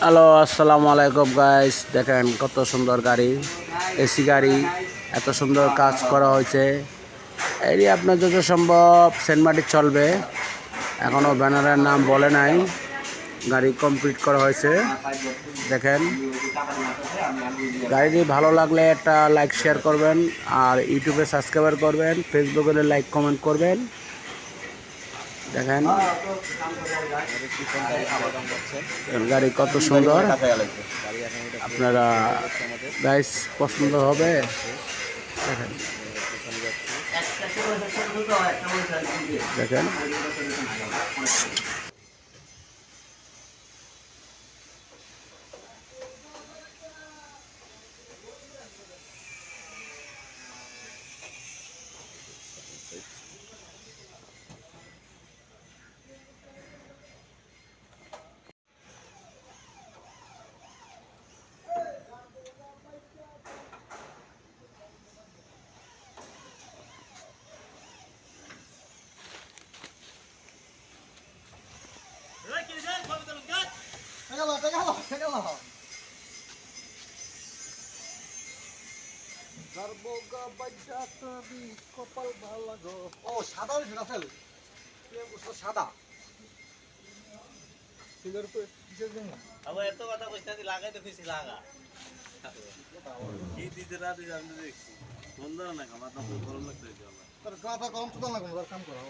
Hello, আসসালামু আলাইকুম guys. দেখেন কত সুন্দর গাড়ি, এসি গাড়ি, এত সুন্দর কাজ করা হয়েছে। এই আপনার যত সম্ভব সেন্ট মার্টিন চলবে, এখনও ব্যানারের নাম বলে নাই। গাড়ি কমপ্লিট করা হয়েছে। দেখেন গাড়িটি ভালো লাগলে একটা লাইক শেয়ার করবেন, আর ইউটিউবে সাবস্ক্রাইব করবেন, ফেসবুকে লাইক কমেন্ট করবেন। দেখেন গাড়ি কত সুন্দর, আপনারা গাইস পছন্দ হবে। দেখেন দেখেন কপাল ভালো গো। ও সাদা রাসেল সাদা সিগার তো কিসের জন্য আবার এত কথা কইতাছি লাগাই তো খুশি লাগা কি দিতে রাতে আমি দেখছি বন্ধ না কামাত না গরম লাগতেছে আমার তোর গাটা কম তো না কাম করা